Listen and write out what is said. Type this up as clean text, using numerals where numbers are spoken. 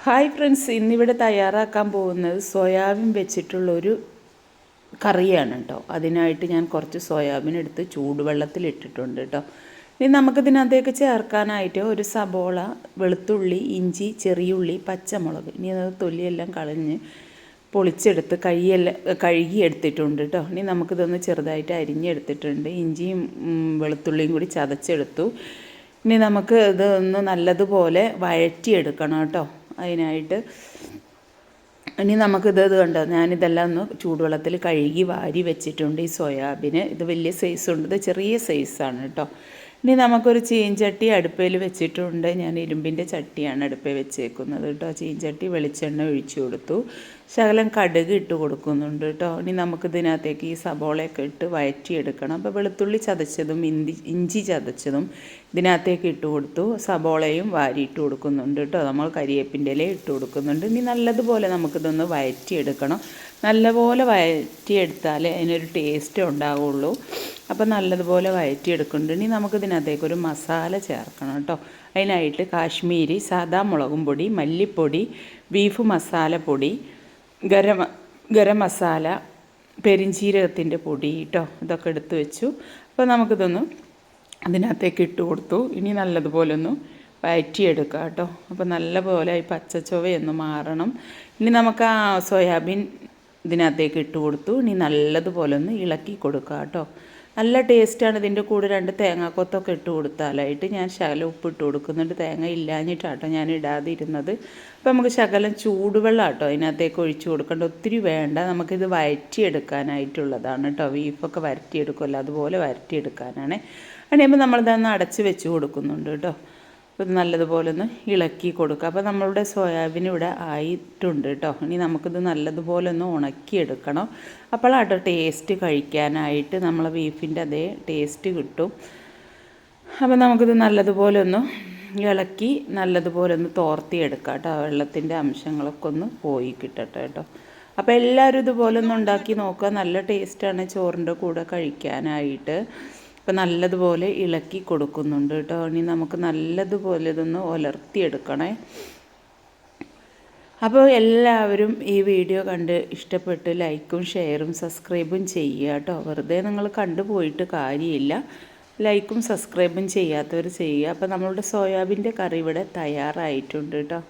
Hi friends, ഇന്നിവിടെ തയ്യാറാക്കാൻ പോകുന്നത് സോയാബീൻ വെച്ചിട്ടുള്ളൊരു കറിയാണ് കേട്ടോ. അതിനായിട്ട് ഞാൻ കുറച്ച് സോയാബീൻ എടുത്ത് ചൂടുവെള്ളത്തിൽ ഇട്ടിട്ടുണ്ട് കേട്ടോ. ഇനി നമുക്കിതിനകത്തേക്ക് ചേർക്കാനായിട്ട് ഒരു സബോള, വെളുത്തുള്ളി, ഇഞ്ചി, ചെറിയുള്ളി, പച്ചമുളക്. ഇനി അത് തൊലിയെല്ലാം കളഞ്ഞ് പൊളിച്ചെടുത്ത് കഴുകി എടുത്തിട്ടുണ്ട് കേട്ടോ. ഇനി നമുക്കിതൊന്ന് ചെറുതായിട്ട് അരിഞ്ഞെടുത്തിട്ടുണ്ട്. ഇഞ്ചിയും വെളുത്തുള്ളിയും കൂടി ചതച്ചെടുത്തു. ഇനി നമുക്ക് ഇതൊന്ന് നല്ലതുപോലെ വഴറ്റിയെടുക്കണം കേട്ടോ. അതിനായിട്ട് ഇനി നമുക്കിത് കണ്ടോ, ഞാനിതെല്ലാം ഒന്ന് ചൂടുവെള്ളത്തിൽ കഴുകി വാരി വെച്ചിട്ടുണ്ട്. ഈ സോയാബീന് ഇത് വലിയ സൈസുണ്ട്, ഇത് ചെറിയ സൈസാണ് കേട്ടോ. ഇനി നമുക്കൊരു ചീൻചട്ടി അടുപ്പയിൽ വെച്ചിട്ടുണ്ട്. ഞാൻ ഇരുമ്പിൻ്റെ ചട്ടിയാണ് അടുപ്പിൽ വെച്ചേക്കുന്നത് കേട്ടോ. ചീൻചട്ടി വെളിച്ചെണ്ണ ഒഴിച്ചു കൊടുത്തു. ശകലം കടുക് ഇട്ട് കൊടുക്കുന്നുണ്ട് കേട്ടോ. ഇനി നമുക്കിതിനകത്തേക്ക് ഈ സബോളയൊക്കെ ഇട്ട് വഴറ്റിയെടുക്കണം. അപ്പോൾ വെളുത്തുള്ളി ചതച്ചതും ഇഞ്ചി ചതച്ചതും ഇതിനകത്തേക്ക് ഇട്ട് കൊടുത്തു. സബോളയും വാരിയിട്ട് കൊടുക്കുന്നുണ്ട് കേട്ടോ. നമ്മൾ കരിയേപ്പിൻ്റെ ഇല ഇട്ട് കൊടുക്കുന്നുണ്ട്. ഇനി നല്ലതുപോലെ നമുക്കിതൊന്ന് വഴറ്റിയെടുക്കണം. നല്ലപോലെ വഴറ്റിയെടുത്താലേ അതിനൊരു ടേസ്റ്റ് ഉണ്ടാവുള്ളൂ. അപ്പോൾ നല്ലതുപോലെ വഴറ്റിയെടുക്കുന്നുണ്ട്. ഇനി നമുക്കിതിനകത്തേക്കൊരു മസാല ചേർക്കണം കേട്ടോ. അതിനായിട്ട് കാശ്മീരി സാദാ മുളകും പൊടി, മല്ലിപ്പൊടി, ബീഫ് മസാലപ്പൊടി, ഗരം മസാല, പെരിഞ്ചീരകത്തിൻ്റെ പൊടി കേട്ടോ, ഇതൊക്കെ എടുത്ത് വെച്ചു. അപ്പോൾ നമുക്കിതൊന്ന് അതിനകത്തേക്ക് ഇട്ട് കൊടുത്തു. ഇനി നല്ലതുപോലെ ഒന്ന് വഴറ്റിയെടുക്കുക കേട്ടോ. അപ്പോൾ നല്ലപോലെ ഈ പച്ചച്ചുവയൊന്ന് മാറണം. ഇനി നമുക്ക് ആ സോയാബീൻ ഇതിനകത്തേക്ക് ഇട്ട് കൊടുത്തു. ഇനി നല്ലതുപോലെ ഒന്ന് ഇളക്കി കൊടുക്കുക കേട്ടോ. നല്ല ടേസ്റ്റാണ്. ഇതിൻ്റെ കൂടെ 2 തേങ്ങാക്കൊത്തൊക്കെ ഇട്ട് കൊടുത്താലായിട്ട് ഞാൻ ശകലം ഉപ്പിട്ട് കൊടുക്കുന്നുണ്ട്. തേങ്ങ ഇല്ലാഞ്ഞിട്ടാട്ടോ ഞാൻ ഇടാതെ ഇരുന്നത്. അപ്പോൾ നമുക്ക് ശകലം ചൂടുവെള്ളം കേട്ടോ അതിനകത്തേക്ക് ഒഴിച്ച് കൊടുക്കേണ്ട, ഒത്തിരി വേണ്ട. നമുക്കിത് വഴറ്റിയെടുക്കാനായിട്ടുള്ളതാണ് കേട്ടോ. ബീഫൊക്കെ വരട്ടിയെടുക്കുമല്ലോ, അതുപോലെ വരട്ടിയെടുക്കാനാണ്. അണിയുമ്പോൾ നമ്മളിതൊന്ന് അടച്ച് വെച്ച് കൊടുക്കുന്നുണ്ട് കേട്ടോ. ഇത് നല്ലതുപോലെ ഒന്ന് ഇളക്കി കൊടുക്കുക. അപ്പോൾ നമ്മളുടെ സോയാബീൻ ഇവിടെ ആയിട്ടുണ്ട് കേട്ടോ. ഇനി നമുക്കിത് നല്ലതുപോലെ ഒന്ന് ഉണക്കിയെടുക്കണം. അപ്പോഴാട്ടോ ടേസ്റ്റ് കഴിക്കാനായിട്ട് നമ്മളെ ബീഫിൻ്റെ അതേ ടേസ്റ്റ് കിട്ടും. അപ്പോൾ നമുക്കിത് നല്ലതുപോലെ ഒന്ന് ഇളക്കി നല്ലതുപോലെ ഒന്ന് തോർത്തിയെടുക്കാം കേട്ടോ. വെള്ളത്തിൻ്റെ അംശങ്ങളൊക്കെ ഒന്ന് പോയി കിട്ടട്ടെ കേട്ടോ. അപ്പോൾ എല്ലാവരും ഇതുപോലെ ഒന്ന് ഉണ്ടാക്കി നോക്കുക. നല്ല ടേസ്റ്റാണ് ചോറിൻ്റെ കൂടെ കഴിക്കാനായിട്ട്. അപ്പോൾ നല്ലതുപോലെ ഇളക്കി കൊടുക്കുന്നുണ്ട് കേട്ടോ. ഇനി നമുക്ക് നല്ലതുപോലെ ഇതൊന്ന് ഉലർത്തിയെടുക്കണേ. അപ്പോൾ എല്ലാവരും ഈ വീഡിയോ കണ്ട് ഇഷ്ടപ്പെട്ട് ലൈക്കും ഷെയറും സബ്സ്ക്രൈബും ചെയ്യുക കേട്ടോ. വെറുതെ നിങ്ങൾ കണ്ടുപോയിട്ട് കാര്യമില്ല. ലൈക്കും സബ്സ്ക്രൈബും ചെയ്യാത്തവർ ചെയ്യുക. അപ്പോൾ നമ്മളുടെ സോയാബീൻ്റെ കറി ഇവിടെ തയ്യാറായിട്ടുണ്ട് കേട്ടോ.